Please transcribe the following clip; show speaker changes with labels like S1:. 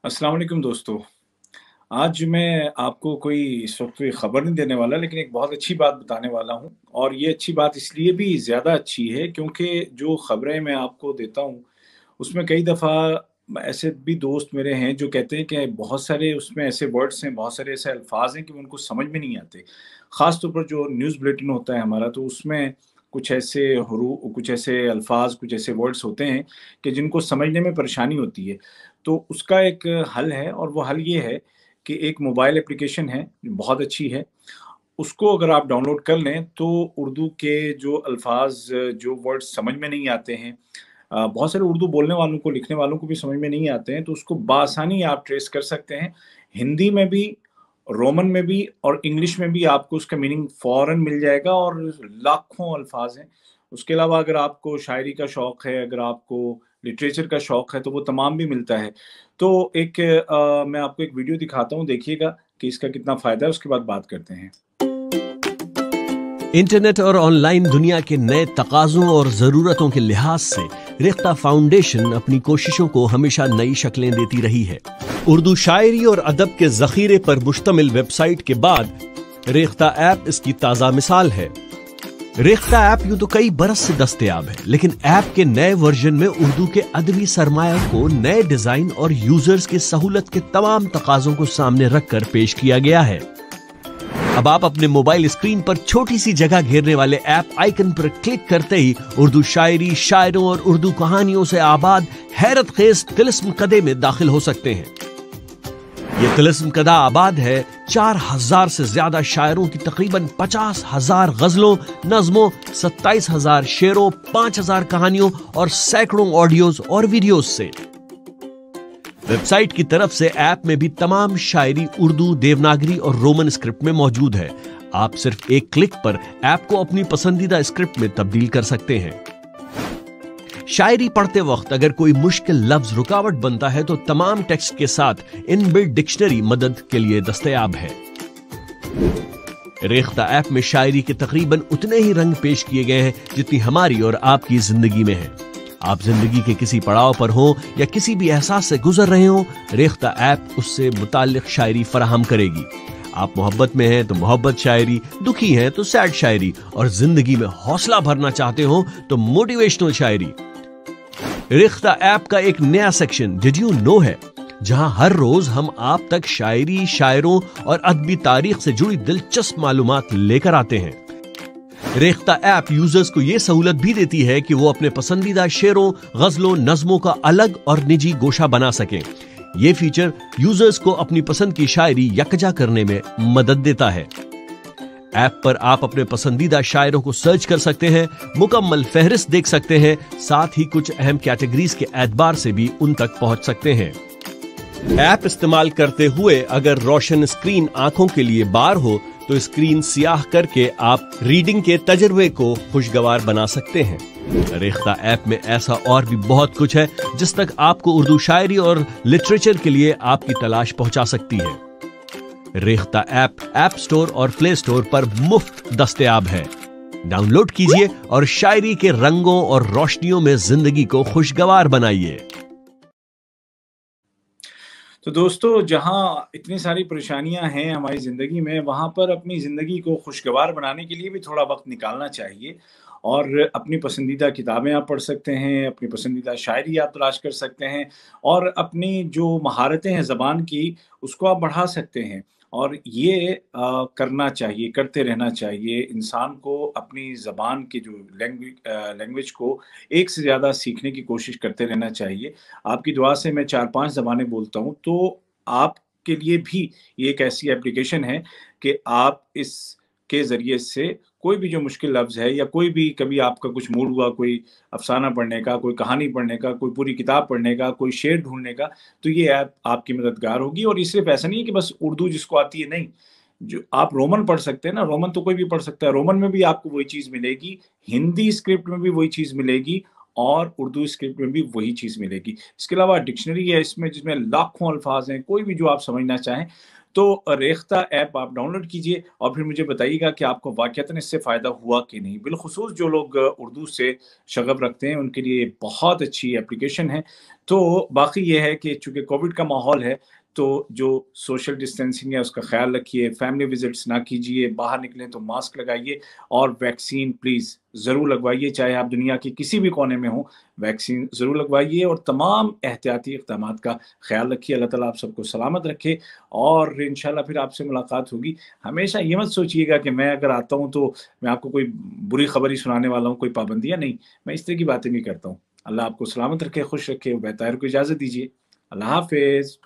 S1: अस्सलाम वालेकुम दोस्तों। आज मैं आपको कोई इस वक़्त कोई ख़बर नहीं देने वाला, लेकिन एक बहुत अच्छी बात बताने वाला हूँ और ये अच्छी बात इसलिए भी ज़्यादा अच्छी है क्योंकि जो ख़बरें मैं आपको देता हूँ, उसमें कई दफ़ा ऐसे भी दोस्त मेरे हैं जो कहते हैं कि बहुत सारे उसमें ऐसे वर्ड्स हैं, बहुत सारे ऐसे अल्फ़ाज़ हैं कि वो उनको समझ में नहीं आते। ख़ास तौर पर जो न्यूज़ बुलेटिन होता है हमारा, तो उसमें कुछ ऐसे अल्फ़ाज़, कुछ ऐसे वर्ड्स होते हैं कि जिनको समझने में परेशानी होती है। तो उसका एक हल है और वो हल ये है कि एक मोबाइल एप्लीकेशन है, बहुत अच्छी है। उसको अगर आप डाउनलोड कर लें तो उर्दू के जो अल्फ़ाज़, जो वर्ड्स समझ में नहीं आते हैं, बहुत सारे उर्दू बोलने वालों को, लिखने वालों को भी समझ में नहीं आते हैं, तो उसको बआसानी आप ट्रेस कर सकते हैं। हिंदी में भी, रोमन में भी और इंग्लिश में भी आपको उसका मीनिंग फ़ौरन मिल जाएगा और लाखों अल्फ़ाज़ हैं। उसके अलावा अगर आपको शायरी का शौक है, अगर आपको लिटरेचर का शौक है, तो वो तमाम भी मिलता है। तो मैं आपको एक वीडियो दिखाता हूँ, देखिएगा कि इसका कितना फ़ायदा है, उसके बाद बात करते हैं।
S2: इंटरनेट और ऑनलाइन दुनिया के नए तकाज़ों और ज़रूरतों के लिहाज से रेख्ता फाउंडेशन अपनी कोशिशों को हमेशा नई शक्लें देती रही है। उर्दू शायरी और अदब के ज़ख़ीरे पर मुश्तमिल वेबसाइट के बाद रेख्ता ऐप इसकी ताज़ा मिसाल है। रेख्ता ऐप यूं तो कई बरस से दस्तयाब है, लेकिन ऐप के नए वर्जन में उर्दू के अदबी सरमाया को नए डिज़ाइन और यूजर्स की सहूलत के तमाम तकाज़ों को सामने रखकर पेश किया गया है। अब आप अपने मोबाइल स्क्रीन पर छोटी सी जगह घेरने वाले ऐप आइकन पर क्लिक करते ही उर्दू शायरी, शायरों और उर्दू कहानियों से आबाद हैरत खेज तिलिस्म कदे में दाखिल हो सकते हैं। ये तिलिस्म कदा आबाद है 4000 से ज्यादा शायरों की तकरीबन 50,000 गजलों, नज़मों, 27,000 शेरों, 5,000 कहानियों और सैकड़ों ऑडियोज और वीडियोज से। वेबसाइट की तरफ से ऐप में भी तमाम शायरी उर्दू, देवनागरी और रोमन स्क्रिप्ट में मौजूद है। आप सिर्फ एक क्लिक पर ऐप को अपनी पसंदीदा स्क्रिप्ट में तब्दील कर सकते हैं। शायरी पढ़ते वक्त अगर कोई मुश्किल लफ्ज रुकावट बनता है तो तमाम टेक्स्ट के साथ इनबिल्ट डिक्शनरी मदद के लिए दस्तयाब है। रेख्ता ऐप में शायरी के तकरीबन उतने ही रंग पेश किए गए हैं जितनी हमारी और आपकी जिंदगी में है। आप जिंदगी के किसी पड़ाव पर हो या किसी भी एहसास से गुजर रहे हो, रेख्ता ऐप उससे मुताल्लिक शायरी फराहम करेगी। आप मोहब्बत में हैं तो मोहब्बत शायरी, दुखी हैं तो सैड शायरी और जिंदगी में हौसला भरना चाहते हो तो मोटिवेशनल शायरी। रेख्ता ऐप का एक नया सेक्शन डिड यू नो है, जहां हर रोज हम आप तक शायरी, शायरों और अदबी तारीख से जुड़ी दिलचस्प मालूमात लेकर आते हैं। रेख्ता ऐप यूजर्स को यह सहूलत भी देती है कि वो अपने पसंदीदा शेरों, गजलों, नज़मों का अलग और निजी गोशा बना सकें। यह फीचर यूजर्स को अपनी पसंद की शायरी यकजा करने में मदद देता है। ऐप पर आप अपने पसंदीदा शायरों को सर्च कर सकते हैं, मुकम्मल फहरिस्त देख सकते हैं, साथ ही कुछ अहम कैटेगरीज के एतबार से भी उन तक पहुंच सकते हैं। ऐप इस्तेमाल करते हुए अगर रोशन स्क्रीन आंखों के लिए बार हो तो स्क्रीन सियाह करके आप रीडिंग के तजर्बे को खुशगवार बना सकते हैं। रेख्ता ऐप में ऐसा और भी बहुत कुछ है जिस तक आपको उर्दू शायरी और लिटरेचर के लिए आपकी तलाश पहुंचा सकती है। रेख्ता ऐप स्टोर और प्ले स्टोर पर मुफ्त दस्तयाब है। डाउनलोड कीजिए और शायरी के रंगों और रोशनियों में जिंदगी को खुशगवार बनाइए।
S1: तो दोस्तों, जहाँ इतनी सारी परेशानियां हैं हमारी ज़िंदगी में, वहाँ पर अपनी ज़िंदगी को खुशगवार बनाने के लिए भी थोड़ा वक्त निकालना चाहिए और अपनी पसंदीदा किताबें आप पढ़ सकते हैं, अपनी पसंदीदा शायरी आप तलाश कर सकते हैं और अपनी जो महारतें हैं ज़बान की, उसको आप बढ़ा सकते हैं। और ये करना चाहिए, करते रहना चाहिए। इंसान को अपनी ज़बान की जो लैंग्वेज को एक से ज़्यादा सीखने की कोशिश करते रहना चाहिए। आपकी दुआ से मैं 4-5 ज़बानें बोलता हूँ, तो आपके लिए भी ये एक ऐसी एप्लीकेशन है कि आप इसके ज़रिए से कोई भी जो मुश्किल लफ्ज़ है या कोई भी कभी आपका कुछ मूड हुआ, कोई अफ़साना पढ़ने का, कोई कहानी पढ़ने का, कोई पूरी किताब पढ़ने का, कोई शेर ढूँढने का, तो ये ऐप आपकी मददगार होगी। और ये सिर्फ़ ऐसा नहीं है कि बस उर्दू जिसको आती है, नहीं। जो आप रोमन पढ़ सकते हैं ना, रोमन तो कोई भी पढ़ सकता है। रोमन में भी आपको वही चीज़ मिलेगी, हिंदी स्क्रिप्ट में भी वही चीज़ मिलेगी और उर्दू स्क्रिप्ट में भी वही चीज़ मिलेगी। इसके अलावा डिक्शनरी है इसमें जिसमें लाखों अल्फ़ाज़ हैं, कोई भी जो आप समझना चाहें। तो रेख्ता ऐप आप डाउनलोड कीजिए और फिर मुझे बताइएगा कि आपको वाक़ईतन इससे फ़ायदा हुआ कि नहीं। बिलख़ुसूस जो लोग उर्दू से शग़फ़ रखते हैं, उनके लिए बहुत अच्छी एप्लीकेशन है। तो बाकी ये है कि चूँकि कोविड का माहौल है, तो जो सोशल डिस्टेंसिंग है उसका ख़्याल रखिए, फैमिली विज़िट्स ना कीजिए, बाहर निकलें तो मास्क लगाइए और वैक्सीन प्लीज़ ज़रूर लगवाइए, चाहे आप दुनिया के किसी भी कोने में हों, वैक्सीन ज़रूर लगवाइए और तमाम एहतियाती इक़दामात का ख़्याल रखिए। अल्लाह ताला आप सबको सलामत रखे और इंशाअल्लाह फिर आपसे मुलाकात होगी। हमेशा ये मत सोचिएगा कि मैं अगर आता हूँ तो मैं आपको कोई बुरी खबर ही सुनाने वाला हूँ, कोई पाबंदियाँ नहीं, मैं इस तरह की बातें नहीं करता हूँ। अल्लाह आपको सलामत रखे, खुश रखे। उबैद ताहिर को इजाज़त दीजिए। अल्लाह हाफ़िज़।